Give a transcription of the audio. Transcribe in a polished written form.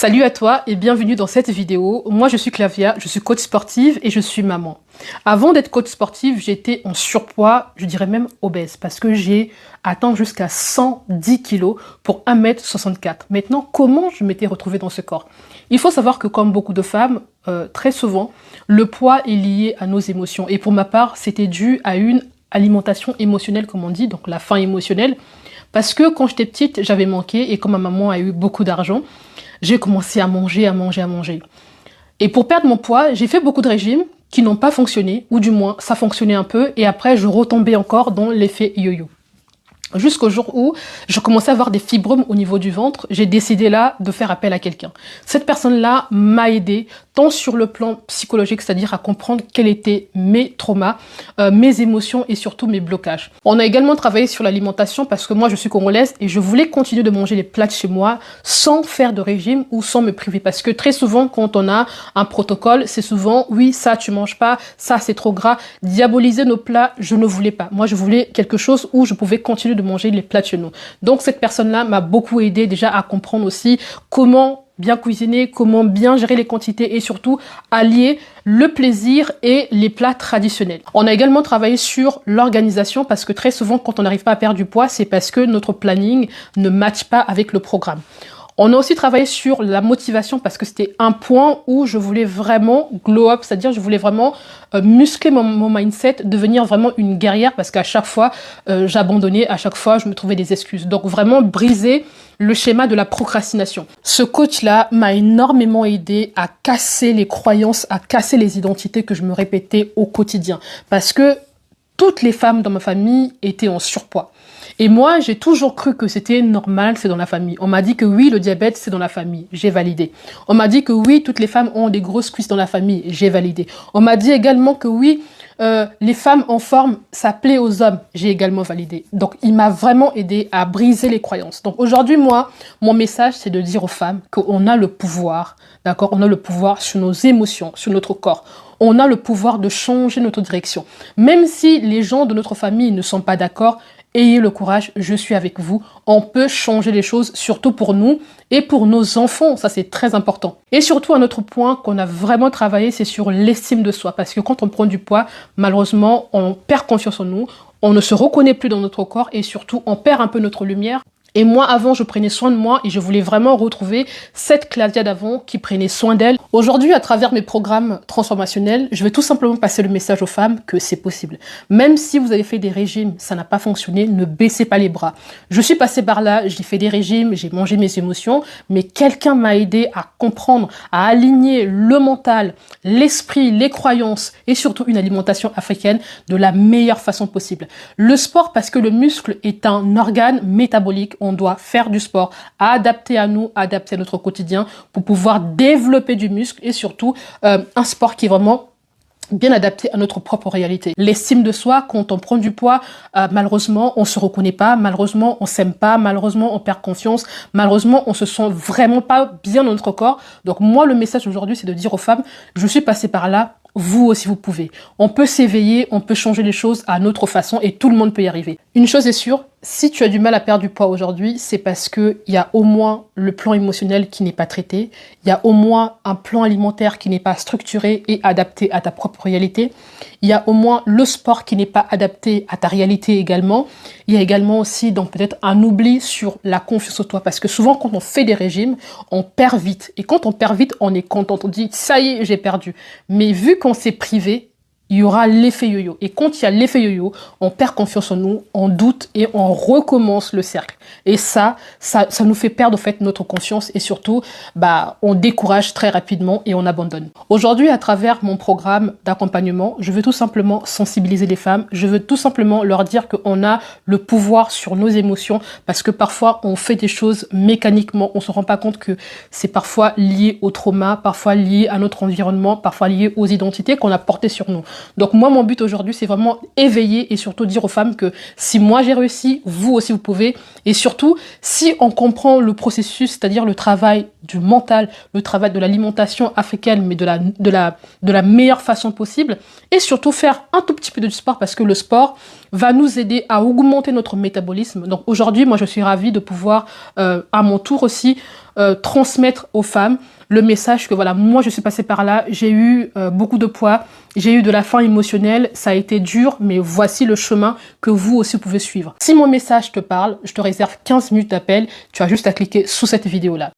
Salut à toi et bienvenue dans cette vidéo. Moi je suis Clavia, je suis coach sportive et je suis maman. Avant d'être coach sportive, j'étais en surpoids, je dirais même obèse, parce que j'ai atteint jusqu'à 110 kilos pour 1m64. Maintenant, comment je m'étais retrouvée dans ce corps? Il faut savoir que comme beaucoup de femmes, très souvent, le poids est lié à nos émotions. Et pour ma part, c'était dû à une alimentation émotionnelle, comme on dit, donc la faim émotionnelle. Parce que quand j'étais petite, j'avais manqué et comme ma maman a eu beaucoup d'argent, j'ai commencé à manger. Et pour perdre mon poids, j'ai fait beaucoup de régimes qui n'ont pas fonctionné, ou du moins ça fonctionnait un peu, et après je retombais encore dans l'effet yo-yo. Jusqu'au jour où je commençais à avoir des fibromes au niveau du ventre, j'ai décidé là de faire appel à quelqu'un. Cette personne-là m'a aidé tant sur le plan psychologique, c'est-à-dire à comprendre quels étaient mes traumas, mes émotions et surtout mes blocages. On a également travaillé sur l'alimentation parce que moi je suis congolaise et je voulais continuer de manger les plats de chez moi sans faire de régime ou sans me priver. Parce que très souvent quand on a un protocole, c'est souvent oui ça tu manges pas, ça c'est trop gras. Diaboliser nos plats, je ne voulais pas. Moi je voulais quelque chose où je pouvais continuer de manger les plats de chez nous. Donc cette personne-là m'a beaucoup aidé déjà à comprendre aussi comment bien cuisiner, comment bien gérer les quantités et surtout allier le plaisir et les plats traditionnels. On a également travaillé sur l'organisation parce que très souvent quand on n'arrive pas à perdre du poids, c'est parce que notre planning ne matche pas avec le programme. On a aussi travaillé sur la motivation parce que c'était un point où je voulais vraiment glow up, c'est-à-dire je voulais vraiment muscler mon mindset, devenir vraiment une guerrière parce qu'à chaque fois j'abandonnais, à chaque fois je me trouvais des excuses. Donc vraiment briser le schéma de la procrastination. Ce coach-là m'a énormément aidé à casser les croyances, à casser les identités que je me répétais au quotidien parce que toutes les femmes dans ma famille étaient en surpoids. Et moi, j'ai toujours cru que c'était normal, c'est dans la famille. On m'a dit que oui, le diabète, c'est dans la famille. J'ai validé. On m'a dit que oui, toutes les femmes ont des grosses cuisses dans la famille. J'ai validé. On m'a dit également que oui, les femmes en forme, ça plaît aux hommes. J'ai également validé. Donc, il m'a vraiment aidé à briser les croyances. Donc, aujourd'hui, moi, mon message, c'est de dire aux femmes qu'on a le pouvoir, d'accord? On a le pouvoir sur nos émotions, sur notre corps. On a le pouvoir de changer notre direction. Même si les gens de notre famille ne sont pas d'accord, ayez le courage, je suis avec vous. On peut changer les choses, surtout pour nous et pour nos enfants. Ça, c'est très important. Et surtout, un autre point qu'on a vraiment travaillé, c'est sur l'estime de soi. Parce que quand on prend du poids, malheureusement, on perd confiance en nous. On ne se reconnaît plus dans notre corps et surtout, on perd un peu notre lumière. Et moi, avant, je prenais soin de moi et je voulais vraiment retrouver cette Clavia d'avant qui prenait soin d'elle. Aujourd'hui, à travers mes programmes transformationnels, je vais tout simplement passer le message aux femmes que c'est possible. Même si vous avez fait des régimes, ça n'a pas fonctionné, ne baissez pas les bras. Je suis passée par là, j'ai fait des régimes, j'ai mangé mes émotions, mais quelqu'un m'a aidé à comprendre, à aligner le mental, l'esprit, les croyances et surtout une alimentation africaine de la meilleure façon possible. Le sport, parce que le muscle est un organe métabolique. On doit faire du sport, adapter à nous, adapter à notre quotidien pour pouvoir développer du muscle et surtout un sport qui est vraiment bien adapté à notre propre réalité. L'estime de soi, quand on prend du poids, malheureusement, on se reconnaît pas, malheureusement, on s'aime pas, malheureusement, on perd confiance, malheureusement, on se sent vraiment pas bien dans notre corps. Donc moi, le message aujourd'hui, c'est de dire aux femmes, je suis passée par là, vous aussi vous pouvez. On peut s'éveiller, on peut changer les choses à notre façon et tout le monde peut y arriver. Une chose est sûre, si tu as du mal à perdre du poids aujourd'hui, c'est parce que il y a au moins le plan émotionnel qui n'est pas traité, il y a au moins un plan alimentaire qui n'est pas structuré et adapté à ta propre réalité, il y a au moins le sport qui n'est pas adapté à ta réalité également, il y a également aussi donc peut-être un oubli sur la confiance en toi parce que souvent quand on fait des régimes, on perd vite et quand on perd vite, on est content, on dit ça y est, j'ai perdu. Mais vu qu'on s'est privé, il y aura l'effet yo-yo. Et quand il y a l'effet yo-yo, on perd confiance en nous, on doute et on recommence le cercle. Et ça nous fait perdre en fait notre confiance et surtout, on décourage très rapidement et on abandonne. Aujourd'hui, à travers mon programme d'accompagnement, je veux tout simplement sensibiliser les femmes. Je veux tout simplement leur dire qu'on a le pouvoir sur nos émotions parce que parfois on fait des choses mécaniquement, on se rend pas compte que c'est parfois lié au trauma, parfois lié à notre environnement, parfois lié aux identités qu'on a portées sur nous. Donc moi, mon but aujourd'hui, c'est vraiment éveiller et surtout dire aux femmes que si moi j'ai réussi, vous aussi vous pouvez. Et surtout, si on comprend le processus, c'est-à-dire le travail du mental, le travail de l'alimentation africaine, mais de la meilleure façon possible, et surtout faire un tout petit peu de sport parce que le sport, va nous aider à augmenter notre métabolisme. Donc aujourd'hui, moi je suis ravie de pouvoir à mon tour aussi transmettre aux femmes le message que voilà, moi je suis passée par là, j'ai eu beaucoup de poids, j'ai eu de la faim émotionnelle, ça a été dur, mais voici le chemin que vous aussi pouvez suivre. Si mon message te parle, je te réserve 15 minutes d'appel, tu as juste à cliquer sous cette vidéo-là.